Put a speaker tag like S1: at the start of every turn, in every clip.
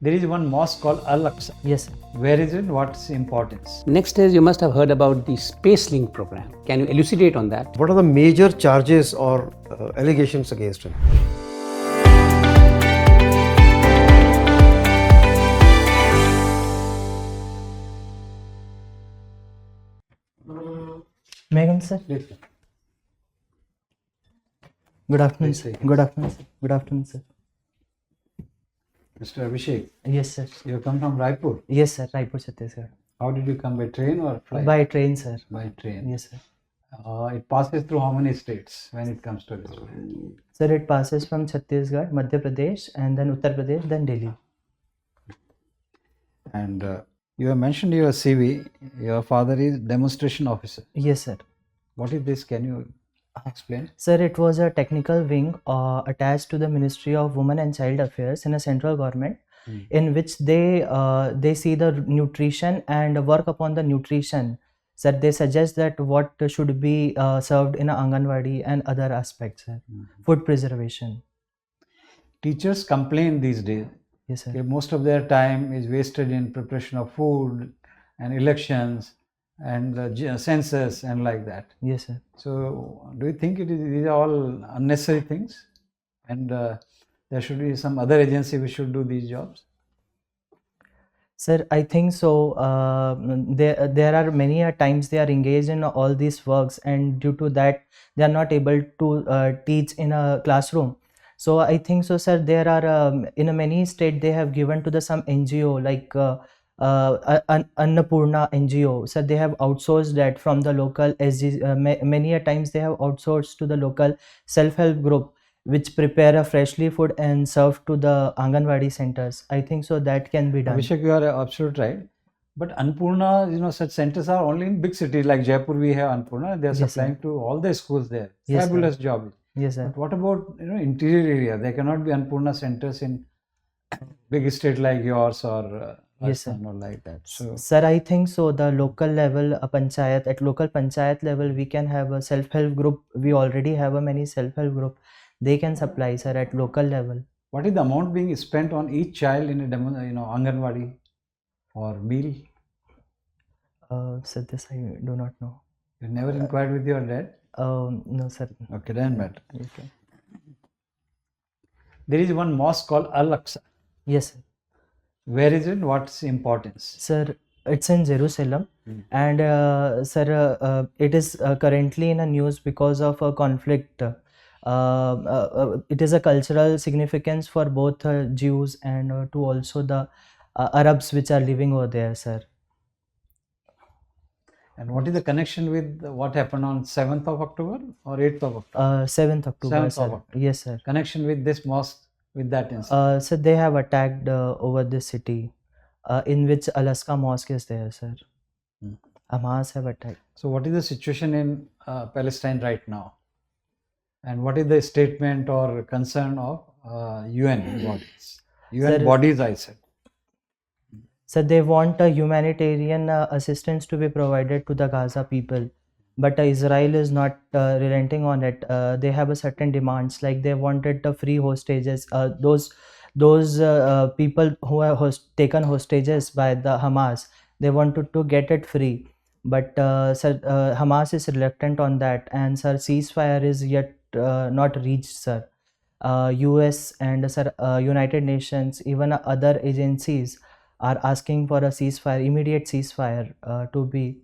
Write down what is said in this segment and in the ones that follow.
S1: There is one mosque called Al-Aqsa.
S2: Yes, sir.
S1: Where is it? What's its importance?
S3: Next is, you must have heard about the Space Link program. Can you elucidate on that?
S4: What are the major charges or allegations against him?
S2: May I come, sir?
S1: Please.
S2: Good afternoon,
S1: Please
S2: sir.
S1: say.
S2: Good afternoon, sir. Good afternoon, sir.
S1: Mr. Abhishek,
S2: Yes, sir.
S1: you come from Raipur.
S2: Yes, sir. Raipur, Chhattisgarh.
S1: How did you come, by train or flight?
S2: By train, sir.
S1: By train.
S2: Yes, sir.
S1: It passes through how many states when it comes to this?
S2: Sir, it passes from Chhattisgarh, Madhya Pradesh, and then Uttar Pradesh, then Delhi.
S1: And you have mentioned your CV. Your father is demonstration officer.
S2: Yes, sir.
S1: What is this? Can you explain?
S2: Sir, it was a technical wing attached to the Ministry of Women and Child Affairs in a central government, in which they see the nutrition and work upon the nutrition. Sir, they suggest that what should be served in a Anganwadi and other aspects, sir. Food preservation.
S1: Teachers complain these days.
S2: Yes, sir.
S1: Okay, most of their time is wasted in preparation of food and elections and census and like that.
S2: Yes, sir.
S1: So, do you think these are all unnecessary things, and there should be some other agency which should do these jobs?
S2: Sir, I think so. There are many times they are engaged in all these works, and due to that, they are not able to teach in a classroom. So I think so, sir. There are in a many state they have given to the some NGO like Annapurna NGO. So they have outsourced that from the local SG. Many a times they have outsourced to the local self-help group, which prepare a freshly food and serve to the Anganwadi centers. I think so that can be done.
S1: Abhishek, you are absolutely right. But Annapurna, such centers are only in big cities like Jaipur. We have Annapurna. They are
S2: Yes, sir.
S1: supplying to all the schools there.
S2: Yes, sir.
S1: Fabulous job.
S2: Yes, sir.
S1: But what about interior area? There cannot be Annapurna centers in big state like yours or
S2: Yes, sir.
S1: or like that. So
S2: Sir, I think so. The local level, at local panchayat level, we can have a self-help group. We already have a many self-help group. They can supply, sir, at local level.
S1: what is the amount being spent on each child in a Anganwadi or meal?
S2: Sir, this I do not know.
S1: You never inquired with your dad?
S2: No, sir.
S1: Okay, then better.
S2: Okay.
S1: There is one mosque called Al-Aqsa.
S2: Yes, sir.
S1: Where is it? What's importance?
S2: Sir, it's in Jerusalem, and sir, it is currently in a news because of a conflict. It is a cultural significance for both Jews and to also the Arabs which are living over there, sir.
S1: And what is the connection with what happened on 7th of October or 8th of October?
S2: 7th October,
S1: 7th of
S2: sir.
S1: October.
S2: Yes, sir.
S1: Connection with this mosque, with that incident?
S2: So they have attacked over this city, in which Alaska Mosque is there, sir. Hamas have attacked.
S1: So what is the situation in Palestine right now? And what is the statement or concern of UN bodies? UN
S2: Sir,
S1: bodies, I said.
S2: So they want a humanitarian assistance to be provided to the Gaza people, but Israel is not relenting on it. They have a certain demands, like they wanted the free hostages. Those people who are taken hostages by the Hamas, they wanted to get it free, but Hamas is reluctant on that, and sir, ceasefire is yet not reached, sir. US and sir, United Nations, even other agencies are asking for a ceasefire, immediate ceasefire to be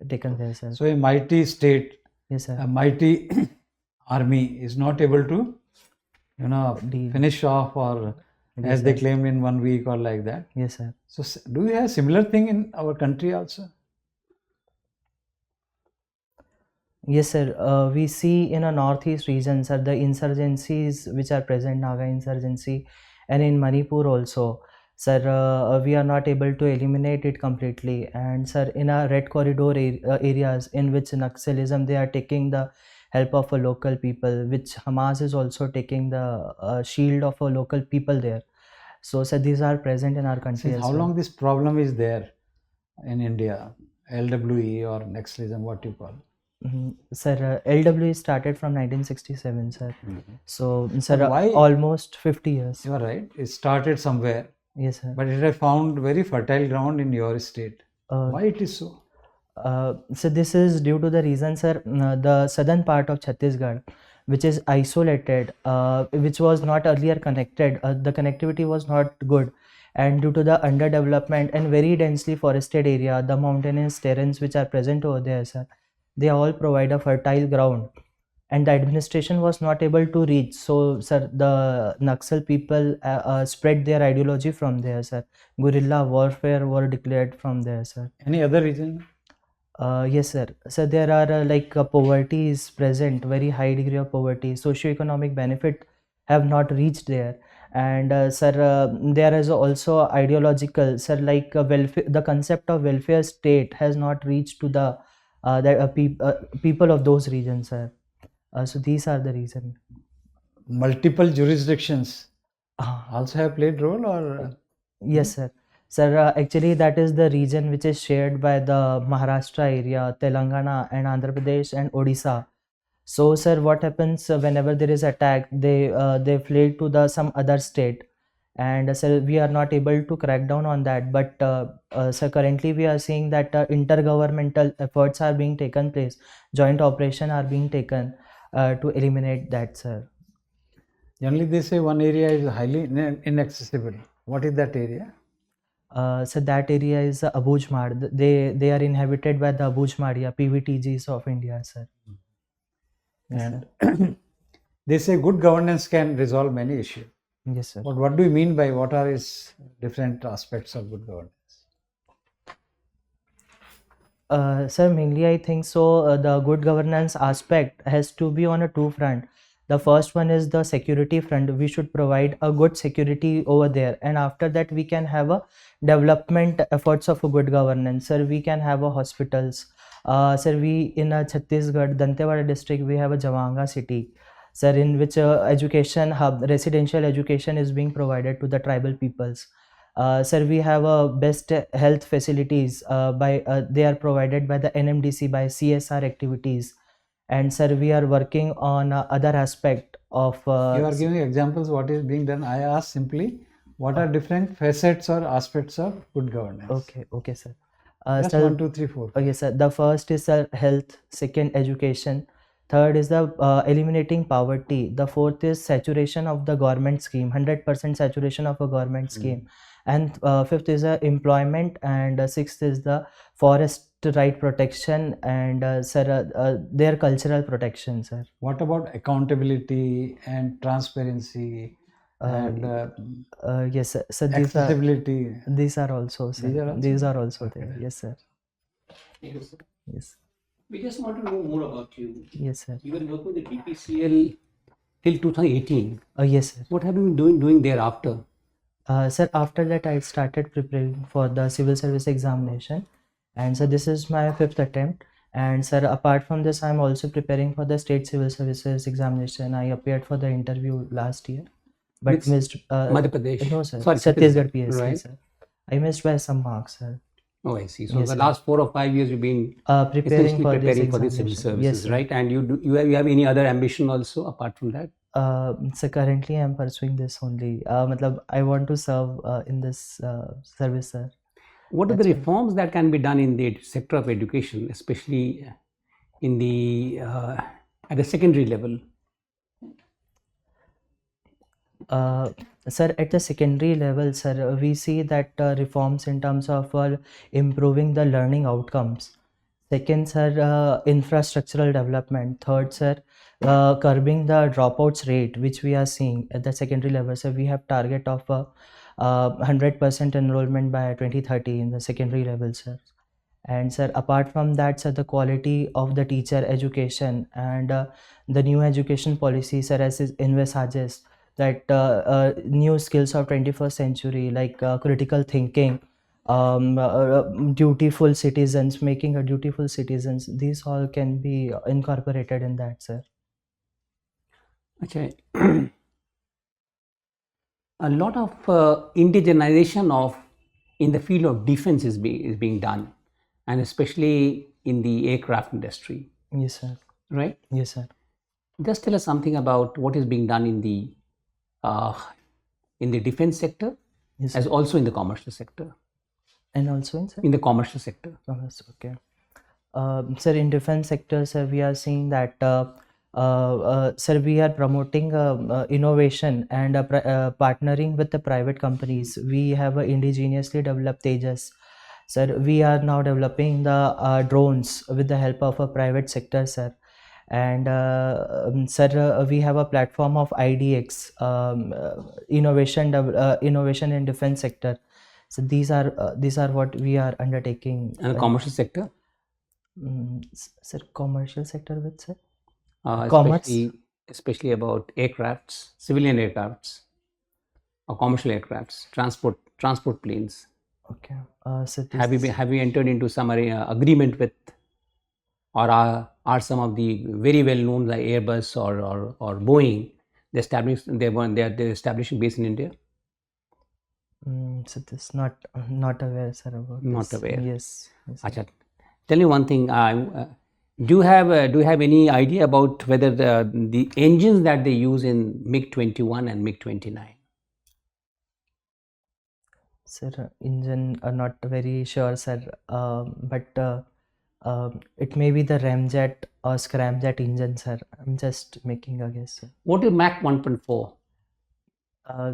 S2: taken there, sir.
S1: So a mighty state,
S2: Yes, sir.
S1: a mighty army is not able to, finish off or as they claimed in 1 week or like that.
S2: Yes, sir.
S1: So do we have similar thing in our country also?
S2: Yes, sir. We see in a northeast region, sir, the insurgencies which are present, Naga insurgency, and in Manipur also. Sir, we are not able to eliminate it completely, and sir, in our red corridor areas in which Naxalism, they are taking the help of a local people, which Hamas is also taking the shield of a local people there. So sir, these are present in our country.
S1: Since
S2: as
S1: how
S2: well.
S1: long this problem is there in India? LWE or Naxalism, what you call?
S2: Sir, LWE started from 1967, sir. So sir,
S1: But why?
S2: almost 50 years.
S1: You are right. It started somewhere.
S2: Yes, sir.
S1: but it has found very fertile ground in your state.
S2: Uh,
S1: Why it is so?
S2: So this is due to the reason, sir, the southern part of Chhattisgarh, which is isolated, which was not earlier connected. The connectivity was not good, and due to the underdevelopment and very densely forested area, the mountainous terrains which are present over there, sir, they all provide a fertile ground, and the administration was not able to reach. So, sir, the Naxal people spread their ideology from there, sir. Guerrilla warfare were declared from there, sir.
S1: Any other reason?
S2: Yes, sir. So there are poverty is present, very high degree of poverty. Socioeconomic benefit have not reached there, and sir, there is also ideological, sir, like welfare. The concept of welfare state has not reached to the people of those regions, sir. So these are the reason.
S1: Multiple jurisdictions
S2: Ah.
S1: also have played role, or
S2: Yes, sir. Sir, actually, that is the region which is shared by the Maharashtra area, Telangana, and Andhra Pradesh and Odisha. So, sir, what happens whenever there is attack? They flee to the some other state, and sir, we are not able to crack down on that. But sir, currently we are seeing that intergovernmental efforts are being taken place, joint operation are being taken to eliminate that, sir.
S1: generally they say one area is highly inaccessible. What is that area?
S2: So that area is Abujmad. They are inhabited by the Abujmadia PVTGs of India, sir. Yes, sir.
S1: And they say good governance can resolve many issues.
S2: Yes, sir.
S1: But what do you mean by what are its different aspects of good governance?
S2: Sir, mainly I think so. The good governance aspect has to be on a two front. The first one is the security front. We should provide a good security over there, and after that we can have a development efforts of a good governance. Sir, we can have a hospitals. Sir, we in Chhattisgarh, Dantewada district, we have a Javanga city, sir, in which education hub, residential education is being provided to the tribal peoples. Sir, we have best health facilities they are provided by the NMDC by CSR activities, and sir, we are working on other aspect of.
S1: You are giving examples what is being done. I ask simply what are different facets or aspects of good governance?
S2: Okay, sir.
S1: Just
S2: Sir,
S1: 1, 2, 3, 4.
S2: Okay, sir. The first is health, second education, third is the eliminating poverty, the fourth is saturation of the government scheme, 100% saturation of a government scheme, and fifth is employment, and sixth is the forest right protection, and their cultural protection, sir.
S1: What about accountability and transparency and
S2: Yes, sir. So
S1: accessibility?
S2: these are also, sir.
S1: These are also?
S2: There.
S1: Okay.
S2: Yes, sir.
S3: Yes.
S2: Yes.
S3: We just want to know more about you.
S2: Yes, sir.
S3: You were working with the BPCL till 2018.
S2: Yes, sir.
S3: What have you been doing thereafter?
S2: Sir, after that I started preparing for the civil service examination, and so this is my fifth attempt. And sir, apart from this, I'm also preparing for the state civil services examination. I appeared for the interview last year, but
S3: Which-
S2: missed.
S3: Madhya Pradesh.
S2: No, sir.
S3: Sorry,
S2: Chhattisgarh PSC,
S3: Right.
S2: sir. I missed by some marks, sir.
S3: Oh, I see. So
S2: Yes,
S3: the
S2: sir.
S3: last 4 or 5 years you've been
S2: Preparing
S3: essentially
S2: for
S3: preparing
S2: this
S3: for the civil
S2: examination.
S3: services,
S2: Yes, sir.
S3: right? And you have any other ambition also apart from that?
S2: So currently I'm pursuing this only. Matlab, I want to serve in this service, sir.
S3: What are
S2: That's
S3: the
S2: right.
S3: reforms that can be done in the sector of education, especially in the at the secondary level?
S2: Sir, at the secondary level, sir, we see that reforms in terms of improving the learning outcomes. Second, sir, infrastructural development. Third, sir, curbing the dropouts rate, which we are seeing at the secondary level. So we have target of 100% enrollment by 2030 in the secondary level, sir. And sir, apart from that, sir, the quality of the teacher education and the new education policy, sir, as is envisages that new skills of 21st century like critical thinking, dutiful citizens, making a dutiful citizens, these all can be incorporated in that, sir.
S3: Okay. A lot of indigenization of in the field of defense is being done, and especially in the aircraft industry,
S2: Yes, sir.
S3: right?
S2: Yes, sir.
S3: Just tell us something about what is being done in the defense sector
S2: Yes,
S3: as
S2: sir.
S3: also in the commercial sector.
S2: And also in, sir?
S3: In the commercial sector.
S2: Commerce, okay. Sir, in defense sector, sir, we are seeing that, sir, we are promoting innovation and partnering with the private companies. We have indigenously developed Tejas. Sir, we are now developing the drones with the help of a private sector, sir. And sir, we have a platform of IDX, innovation in defense sector. So these are what we are undertaking.
S3: And the commercial sector?
S2: Sir, commercial sector with, sir? Commerce?
S3: Especially about aircrafts, civilian aircrafts, or commercial aircrafts, transport planes.
S2: Okay. So
S3: Have you entered into some agreement with, or are some of the very well known like Airbus or Boeing, they're establishing base in India?
S2: So this not aware, sir, about
S3: Not
S2: this.
S3: aware.
S2: Yes. Sir.
S3: Achha. Tell me one thing. Do you have any idea about whether the engines that they use in MiG-21 and MiG-29?
S2: Sir, engine are not very sure, sir. But it may be the ramjet or scramjet engine, sir. I'm just making a guess, sir.
S3: What is Mach 1.4?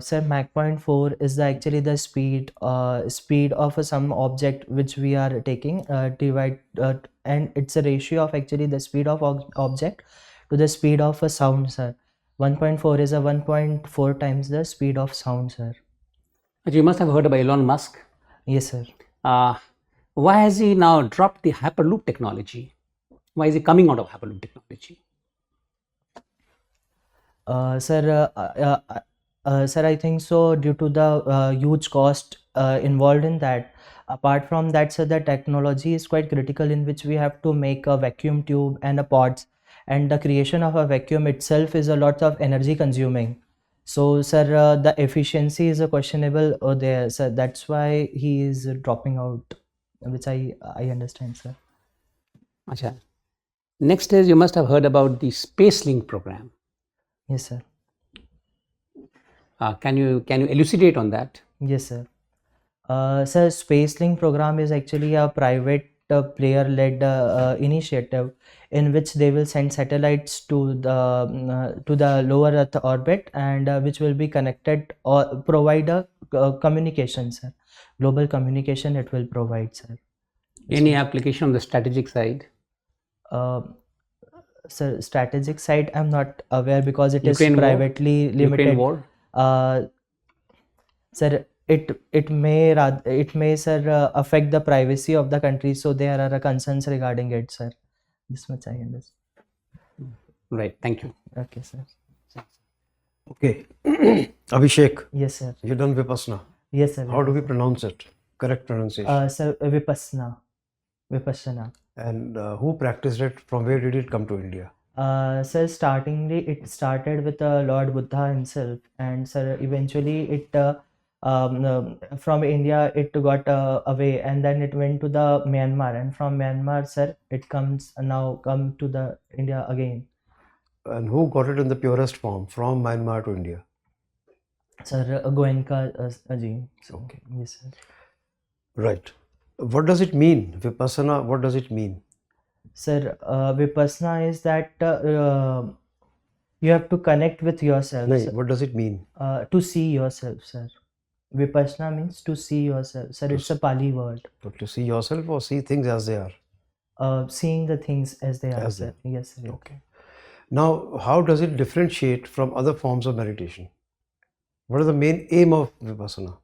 S2: Sir, Mach 0.4 is actually the speed of some object which we are taking, and it's a ratio of actually the speed of object to the speed of a sound, sir. 1.4 is a 1.4 times the speed of sound, sir.
S3: You must have heard about Elon Musk.
S2: Yes, sir.
S3: Why has he now dropped the Hyperloop technology? Why is he coming out of Hyperloop technology?
S2: Sir, I think so due to the huge cost involved in that. Apart from that, sir, the technology is quite critical, in which we have to make a vacuum tube and a pods, and the creation of a vacuum itself is a lot of energy consuming. So, sir, the efficiency is a questionable there, sir. That's why he is dropping out, which I understand, sir.
S3: Achha. Next is, you must have heard about the SpaceLink program.
S2: Yes, sir.
S3: Can you elucidate on that?
S2: Yes, sir. Sir, SpaceLink program is actually a private player-led initiative in which they will send satellites to the lower Earth orbit, and which will be connected or provide a communication, sir. Global communication it will provide, sir.
S3: Any application on the strategic side?
S2: Sir, strategic side I'm not aware, because it
S3: Ukraine
S2: is
S3: war?
S2: privately limited.
S3: Ukraine war?
S2: Sir, it may sir affect the privacy of the country, so there are concerns regarding it, sir. This much I understand.
S3: Right. Thank you.
S2: Okay, sir.
S4: Okay. Abhishek,
S2: Yes, sir.
S4: you done Vipassana.
S2: Yes, sir.
S4: How do we pronounce it? Correct pronunciation.
S2: Sir, Vipassana.
S4: And who practiced it? From where did it come to India?
S2: Sir, startingly it started with Lord Buddha himself, and sir, eventually it from India it got away, and then it went to the Myanmar, and from Myanmar, sir, it come to the India again.
S4: And who got it in the purest form from Myanmar to India?
S2: Sir, Goenka ji.
S4: Okay.
S2: Yes, sir.
S4: Right. What does it mean? Vipassana, what does it mean?
S2: Sir, Vipassana is that you have to connect with yourself.
S4: No,
S2: Sir.
S4: what does it mean?
S2: To see yourself, sir. Vipassana means to see yourself. Sir, it's a Pali word.
S4: But to see yourself or see things as they are?
S2: Seeing the things as they are,
S4: As
S2: sir. Yes, sir.
S4: Okay. Now, how does it differentiate from other forms of meditation? What is the main aim of Vipassana?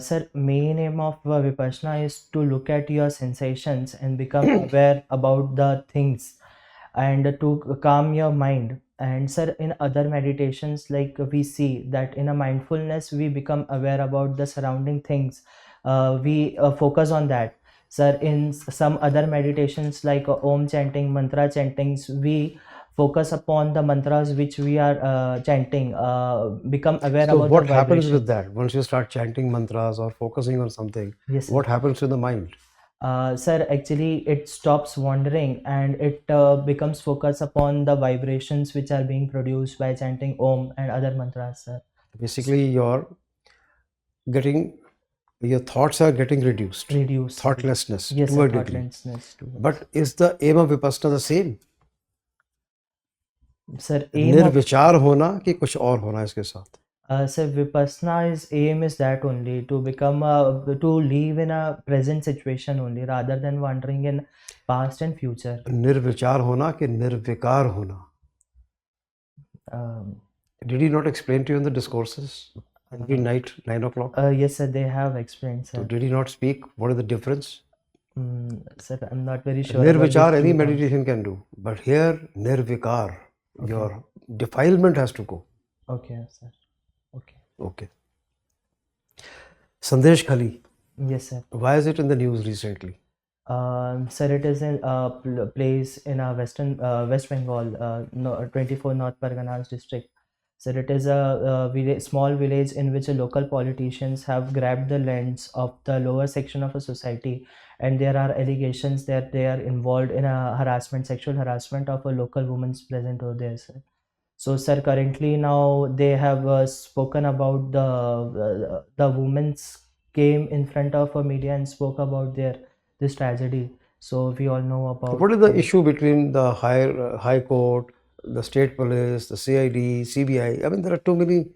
S2: Sir, main aim of Vipassana is to look at your sensations and become aware about the things, and to calm your mind. And sir, in other meditations, like we see that in a mindfulness we become aware about the surrounding things. We focus on that. Sir, in some other meditations like Om chanting, mantra chantings, we focus upon the mantras which we are chanting, become aware
S4: So
S2: about
S4: what
S2: the
S4: happens
S2: vibration.
S4: with that? Once you start chanting mantras or focusing on something,
S2: Yes, sir.
S4: what happens to the mind?
S2: Sir, actually it stops wandering, and it becomes focused upon the vibrations which are being produced by chanting Om and other mantras, sir.
S4: Basically, your getting, your thoughts are getting reduced.
S2: Reduce.
S4: Thoughtlessness
S2: Yes,
S4: to
S2: sir,
S4: a degree.
S2: thoughtlessness too.
S4: But is the aim of Vipassana the same?
S2: Sir, aim of
S4: निर्विचार होना कि कुछ और होना इसके साथ?
S2: sir, Vipassana's aim is that only to become to live in a present situation only rather than wandering in past and future.
S4: निर्विचार होना कि निर्विकार होना?
S2: Um,
S4: Did he not explain to you in the discourses every night, 9 o'clock?
S2: yes, sir, they have explained,
S4: So
S2: sir.
S4: did he not speak? What is the difference?
S2: Sir, I'm not very sure. about these
S4: Nirvichar,
S2: two
S4: any
S2: terms.
S4: meditation can do. But here, nirvikar, your defilement has to go.
S2: Okay, sir. Okay.
S4: Okay. Sandesh Khali,
S2: Yes, sir.
S4: why is it in the news recently?
S2: Sir, it is in a place in a West Bengal, 24 North Parganas district. Sir, it is a small village in which local politicians have grabbed the lands of the lower section of a society, and there are allegations that they are involved in a sexual harassment of a local woman present over there, sir. So, sir, currently now they have spoken about the women's came in front of a media and spoke about this tragedy. So we all know about.
S4: What is the issue between the High Court, the State Police, the CID, CBI? I mean, there are too many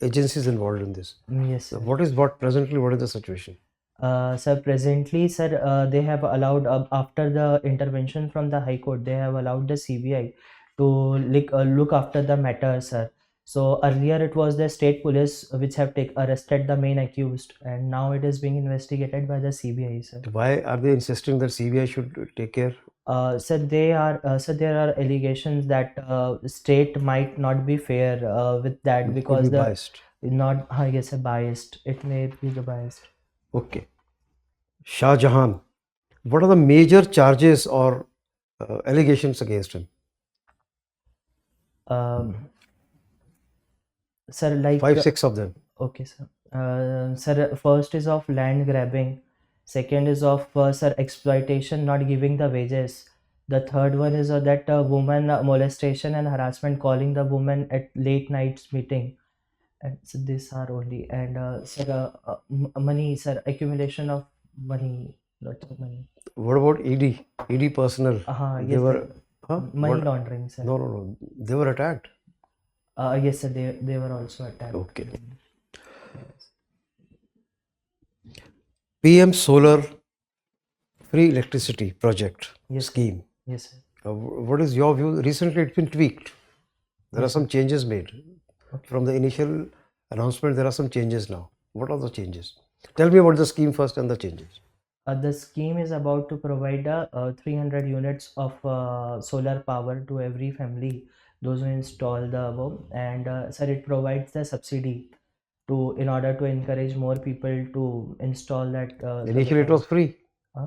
S4: agencies involved in this.
S2: Yes,
S4: So
S2: sir.
S4: what is the situation?
S2: Sir, presently, sir, they have allowed after the intervention from the High Court, they have allowed the CBI to look after the matter, sir. So earlier it was the state police which have arrested the main accused, and now it is being investigated by the CBI, sir.
S4: Why are they insisting that CBI should take care?
S2: Sir, there are allegations that state might not be fair with that
S4: Could
S2: because
S4: be biased.
S2: not yes, sir, biased. It may be the biased.
S4: Okay. Shah Jahan, what are the major charges or allegations against him?
S2: Sir, like
S4: 5-6 of them.
S2: okay, sir. Sir, first is of land grabbing. Second is of sir, exploitation, not giving the wages. The third one is that woman molestation and harassment, calling the woman at late nights meeting. And so these are only, and sir, money, sir, accumulation of money, lots of money.
S4: What about ED? ED personnel?
S2: Yes,
S4: They were,
S2: sir. Money laundering, sir.
S4: no. They were attacked.
S2: Yes, sir, they were also attacked.
S4: Okay. PM Solar Free Electricity Project
S2: Yes, sir.
S4: scheme.
S2: Yes, sir.
S4: What is your view? Recently, it's been tweaked. There are some changes made.
S2: Okay.
S4: From the initial announcement, there are some changes now. What are the changes? Tell me about the scheme first and the changes.
S2: The scheme is about to provide 300 units of solar power to every family, those who install the above, and sir, it provides the subsidy in order to encourage more people to install that.
S4: Initially, it was free.
S2: Huh?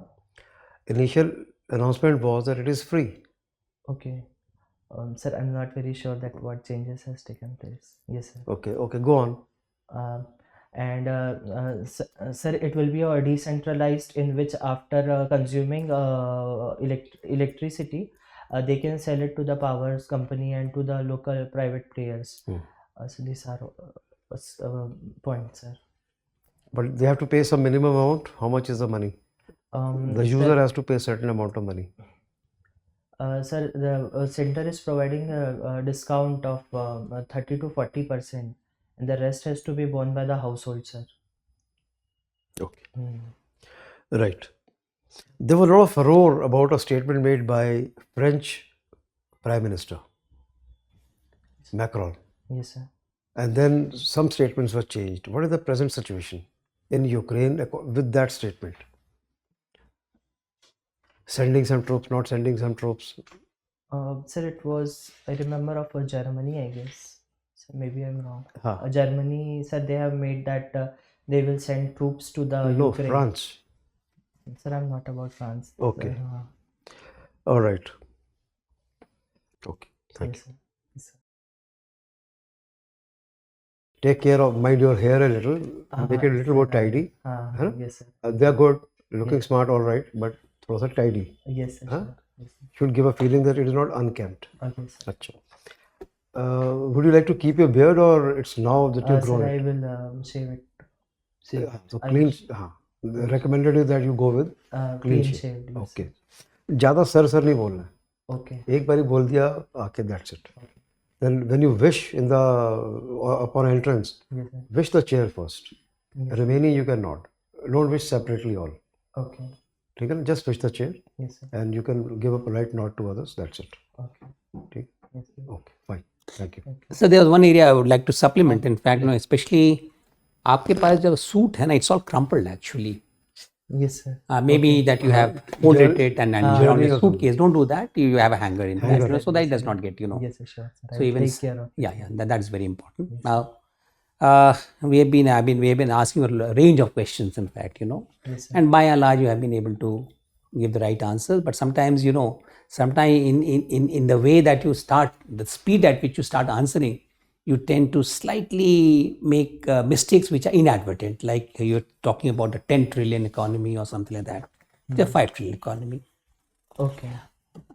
S4: Initial announcement was that it is free.
S2: Okay. Sir, I'm not very sure that what changes has taken place. Yes, sir.
S4: Okay, go on.
S2: Sir, it will be a decentralized in which after consuming electricity, they can sell it to the powers company and to the local private players. So these are points, sir.
S4: But they have to pay some minimum amount. How much is the money? The user has to pay a certain amount of money.
S2: Sir, the center is providing a discount of 30 to 40%, and the rest has to be borne by the household, sir.
S4: Okay. Right. There was a lot of furore about a statement made by French Prime Minister Macron.
S2: Yes, sir.
S4: And then some statements were changed. What is the present situation in Ukraine with that statement? Sending some troops, not sending some troops?
S2: Sir, it was, I remember, of Germany, I guess. So maybe I'm wrong.
S4: Huh.
S2: Germany, sir, they have made that they will send troops to the
S4: No,
S2: Ukraine.
S4: France.
S2: Sir, I'm not about France.
S4: Okay. All right. Okay. Thank
S2: Yes,
S4: you.
S2: sir. Yes, sir.
S4: Take care of, mind your hair a little, make it a little more tidy. Huh?
S2: Yes, sir.
S4: They are good, looking smart, all right, but thoda sa tidy.
S2: Yes, sir.
S4: Huh?
S2: Sure. Yes, sir.
S4: Should give a feeling that it is not unkempt.
S2: Okay, sir.
S4: Acha. Would you like to keep your beard or it's now that you've grown
S2: Sir, I
S4: it?
S2: will shave it.
S4: So clean, they recommended you that you go with
S2: clean
S4: shave.
S2: shaved. Yes,
S4: Okay. ज़्यादा sir नहीं बोलना है.
S2: Okay.
S4: एक बारी बोल दिया, okay, that's it. Then when you wish in the upon entrance,
S2: Yes, sir.
S4: wish the chair first.
S2: Yes.
S4: Remaining you cannot. Don't wish separately all.
S2: Okay.
S4: ठीक है ना? Just wish the chair
S2: Yes, sir.
S4: and you can give a polite nod to others. That's it.
S2: Okay.
S4: ठीक?
S2: Yes, sir.
S4: Okay, fine. Thank you.
S2: Okay.
S3: So there was one area I would like to supplement. In fact, especially आपके पास जब suit है ना, it's all crumpled actually.
S2: Yes, sir.
S3: Maybe that you have folded it and around
S4: journey
S3: your
S4: or
S3: suitcase. Don't do that. You have a hanger in
S4: Hanger.
S3: that, so that it does not get,
S2: Yes, sir. Sure, sir.
S3: So
S2: I will
S3: even
S2: take care of it.
S3: yeah, that's very important. Now, we have been asking a range of questions. In fact,
S2: Yes, sir.
S3: and by and large, you have been able to give the right answers. But sometimes, sometimes in the way that you start, the speed at which you start answering, you tend to slightly make mistakes which are inadvertent. Like you're talking about a 10 trillion economy or something like that. It's a 5 trillion economy.
S2: Okay.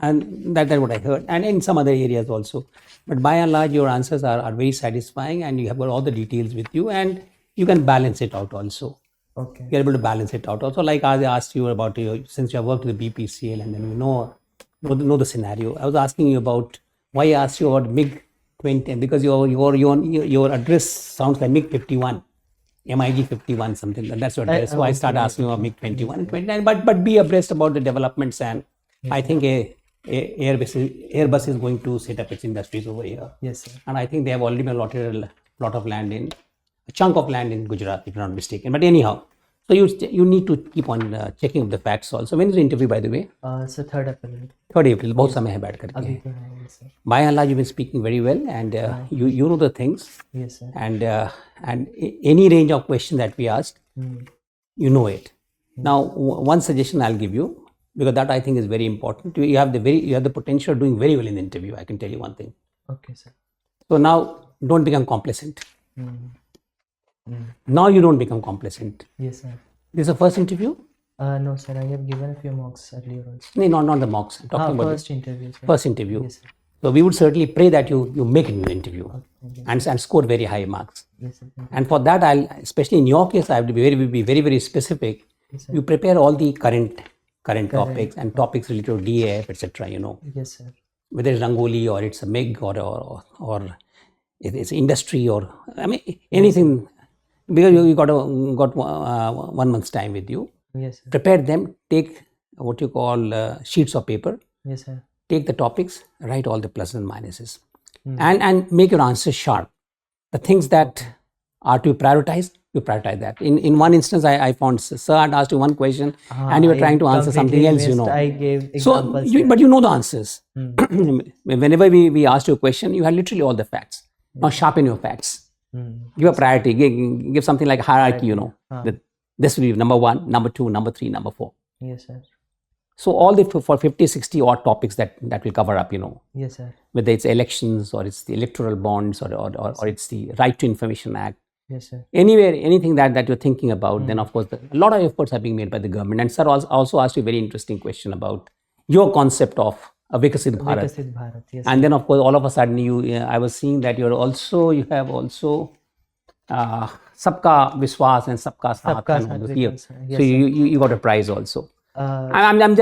S3: And that's what I heard, and in some other areas also. But by and large, your answers are very satisfying, and you have got all the details with you, and you can balance it out also.
S2: Okay.
S3: You're able to balance it out also. Like I asked you about since you have worked with the BPCL and then you know the scenario. I was asking you about why I asked you about MiG 20 because your address sounds like MiG 51. MIG 51 something, that's your address. So I started asking you about MiG 21 and 29, but be abreast about the developments, and I think Airbus is going to set up its industries over here.
S2: Yes, sir.
S3: And I think they have already been allotted a lot of land in, a chunk of land in Gujarat, if I'm not mistaken. But anyhow, so you need to keep on checking up the facts also. When is the interview, by the way?
S2: So 3rd April.
S3: 3rd April, बहुत समय है बैठ करके.
S2: अभी तो है. Yes, sir.
S3: By and large, you've been speaking very well, and you know the things.
S2: Yes, sir.
S3: And any range of question that we asked, you know it. Now, one suggestion I'll give you, because that I think is very important. You have the potential of doing very well in the interview. I can tell you one thing.
S2: Okay, sir.
S3: So now, don't become complacent. Now you don't become complacent.
S2: Yes, sir.
S3: This is the first interview?
S2: No, sir. I have given a few mocks earlier also.
S3: No, not the mocks. I'm talking about
S2: First interview, sir.
S3: first interview.
S2: Yes, sir.
S3: So we would certainly pray that you make it in the interview and score very high marks.
S2: Yes, sir.
S3: And for that, especially in your case, I have to be very, very specific.
S2: Yes, sir.
S3: You prepare all the current topics and topics related to DAF, etc.
S2: Yes, sir.
S3: Whether it's Rangoli or it's a MIG or it's industry or anything. Because you got 1 month's time with you.
S2: Yes, sir.
S3: Prepare them. Take what you call sheets of paper.
S2: Yes, sir.
S3: Take the topics. Write all the pluses and minuses, and make your answers sharp. The things that are to be prioritized, you prioritize that. In one instance, I found sir had asked you one question and you were trying to answer something else.
S2: I gave
S3: So,
S2: examples.
S3: but you know the answers. Whenever we asked you a question, you had literally all the facts. Now sharpen your facts. Give a priority. Give something like hierarchy. That this will be number 1, number 2, number 3, number 4.
S2: Yes, sir.
S3: So all the for 50, 60 odd topics that will cover up.
S2: Yes, sir.
S3: Whether it's elections or it's the electoral bonds or it's the Right to Information Act.
S2: Yes, sir.
S3: Anywhere, anything that you're thinking about, then of course a lot of efforts are being made by the government. And sir also asked you a very interesting question about your concept of a Vikasit Bharat.
S2: Vikasit Bharat. Yes.
S3: And then of course all of a sudden I was seeing that you have also Sabka Viswas and Sabka Saath.
S2: Sabka
S3: and all
S2: Saath
S3: those.
S2: Vikas,
S3: So
S2: yes,
S3: you got a prize also. I'm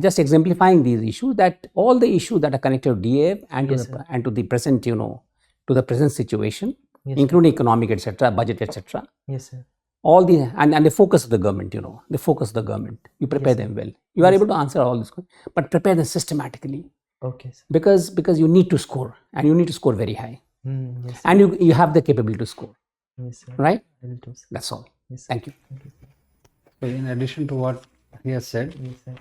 S3: just exemplifying these issues, that all the issues that are connected to DAF and to
S2: Yes,
S3: and to the present to the present situation,
S2: Yes,
S3: including economic, etc., budget, etc.
S2: Yes, sir.
S3: All the and the focus of the government, the focus of the government. You prepare them well. You are able to answer all this, but prepare them systematically,
S2: Okay, sir.
S3: because you need to score, and you need to score very high,
S2: Yes, sir.
S3: and you have the capability to score,
S2: Yes, sir.
S3: right?
S2: I will do, sir.
S3: That's all.
S2: Yes, sir.
S3: Thank you.
S2: Thank you, sir.
S1: So in addition to what he has said,
S2: Yes, sir.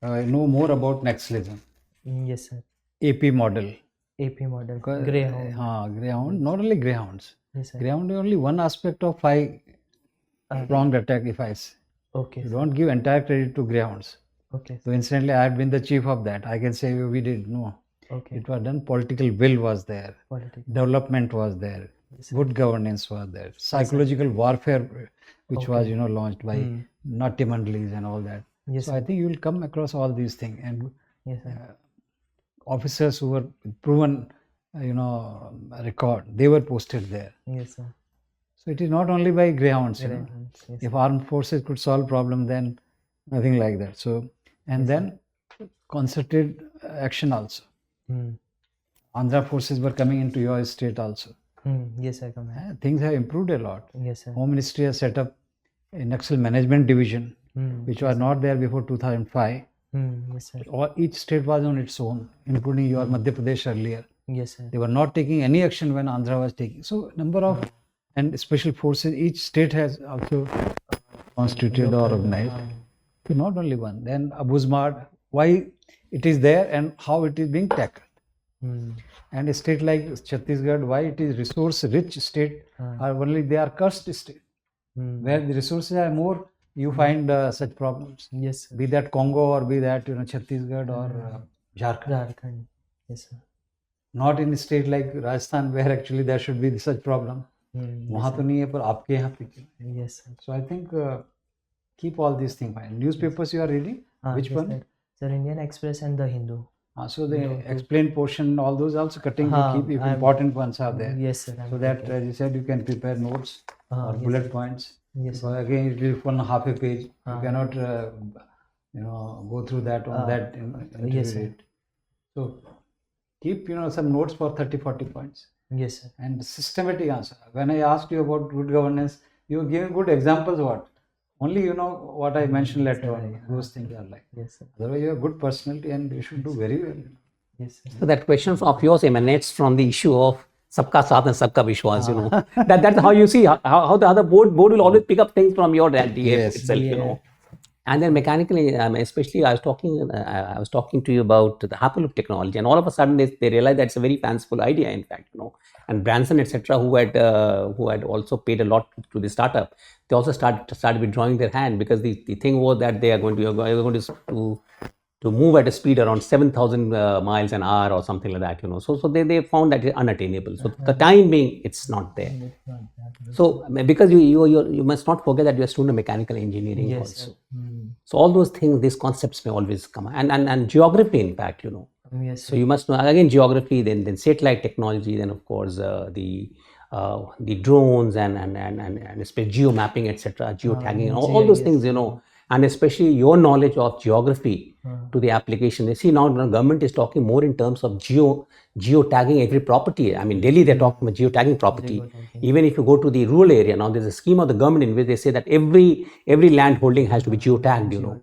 S1: I know more about Naxalism,
S2: Yes, sir.
S1: AP model.
S2: AP model. Greyhound.
S1: Greyhound, not only greyhounds.
S2: Yes, sir.
S1: Greyhound is only one aspect of 5-pronged attack, if I say.
S2: Okay,
S1: You
S2: sir.
S1: don't give entire credit to greyhounds.
S2: Okay,
S1: So incidentally, I had been the chief of that. I can say we did. No,
S2: okay.
S1: it was done. Political will was there.
S2: Politics.
S1: Development was there.
S2: Yes, sir.
S1: Good governance was there. Psychological warfare, which was launched by Natya Mandalis and all that.
S2: Yes,
S1: So
S2: sir.
S1: I think you will come across all these things, and
S2: Yes, sir.
S1: officers who were proven record, they were posted there.
S2: Yes, sir.
S1: So it is not only by greyhounds. You know.
S2: Yes.
S1: If armed forces could solve problem, then nothing like that. So, and then concerted action also. Andhra forces were coming into your state also.
S2: Yes, sir. Come on.
S1: Things have improved a lot.
S2: Yes, sir.
S1: Home Ministry has set up a Naxal Management Division, which was not there before 2005.
S2: Yes, sir.
S1: Each state was on its own, including your Madhya Pradesh earlier.
S2: Yes, sir.
S1: They were not taking any action when Andhra was taking. So, number of and special forces, each state has also constituted or organized. So not only one. Then Abuzmad, why it is there and how it is being tackled. And a state like Chhattisgarh, why it is resource-rich state, or only they are cursed state. Where the resources are more, you find such problems.
S2: Yes, sir.
S1: Be that Congo or be that Chhattisgarh or Jharkhand.
S2: Jharkhand. Yes, sir.
S1: Not in a state like Rajasthan where actually there should be such problem. वहाँ तो नहीं है पर आपके यहाँ पे क्यों?
S2: Yes, sir.
S1: So I think keep all these things fine. Newspapers you are reading? Which
S2: yes,
S1: one?
S2: Sir. Sir, Indian Express and the Hindu.
S1: So the explained portion, all those also cutting you keep if important ones are there.
S2: Yes, sir.
S1: So that as you said, you can prepare notes or bullet points.
S2: Yes, sir.
S1: Because again, it will be on half a page. You cannot, go through that on that.
S2: Yes, sir.
S1: So keep, some notes for 30-40 points.
S2: Yes, sir.
S1: And systematic answer. When I asked you about good governance, you were giving good examples. What? Only what I mentioned later on. Those things are like.
S2: Yes, sir.
S1: Otherwise, you have good personality and you should do very well.
S2: Yes, sir.
S3: So that question of yours emanates from the issue of sabka saath and sabka vishwas. That's how you see how the other board will always pick up things from your DF itself. And then mechanically, especially I was talking to you about the Hyperloop technology, and all of a sudden they realized that's a very fanciful idea, in fact, And Branson, etc., who had also paid a lot to the startup, they also started withdrawing their hand, because the thing was that they are going to move at a speed around 7,000 miles an hour or something like that, So they found that it's unattainable. So the time being, it's not there. So because you must not forget that you're a student of mechanical engineering also. So all those things, these concepts may always come, and geography, in fact,
S2: Yes,
S3: So you must know again geography, then satellite technology, then of course the drones and especially geo mapping, etc., geotagging, all those things, and especially your knowledge of geography to the application. You see, now the government is talking more in terms of geotagging every property. I mean, Delhi, they're talking about geotagging property. Even if you go to the rural area, now there's a scheme of the government in which they say that every land holding has to be geotagged,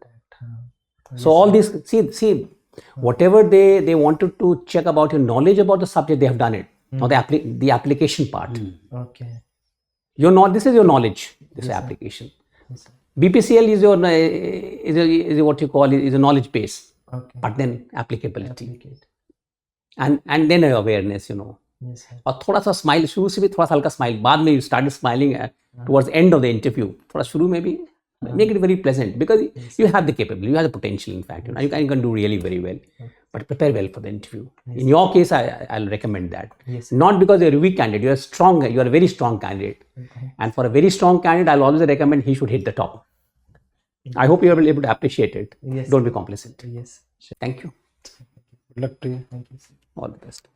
S3: So all these, see, whatever they wanted to check about your knowledge about the subject, they have done it. Now the application part.
S2: Okay.
S3: This is your knowledge, this application.
S2: Yes,
S3: BPCL is what you call is a knowledge base, but then applicability. And then awareness,
S2: Yes, sir.
S3: और थोड़ा सा smile शुरू से भी थोड़ा सा हल्का smile बाद में you started smiling towards the end of the interview थोड़ा शुरू में भी make it very pleasant, because you have the capability, you have the potential, in fact, you can do really very well, but prepare well for the interview. In your case, I'll recommend that. Not because you're a weak candidate, you're a very strong candidate, and for a very strong candidate, I'll always recommend he should hit the top. I hope you're able to appreciate it.
S2: Yes.
S3: Don't be complacent.
S2: Yes.
S3: Thank you.
S1: Good luck to you.
S2: Thank you, sir.
S3: All the best.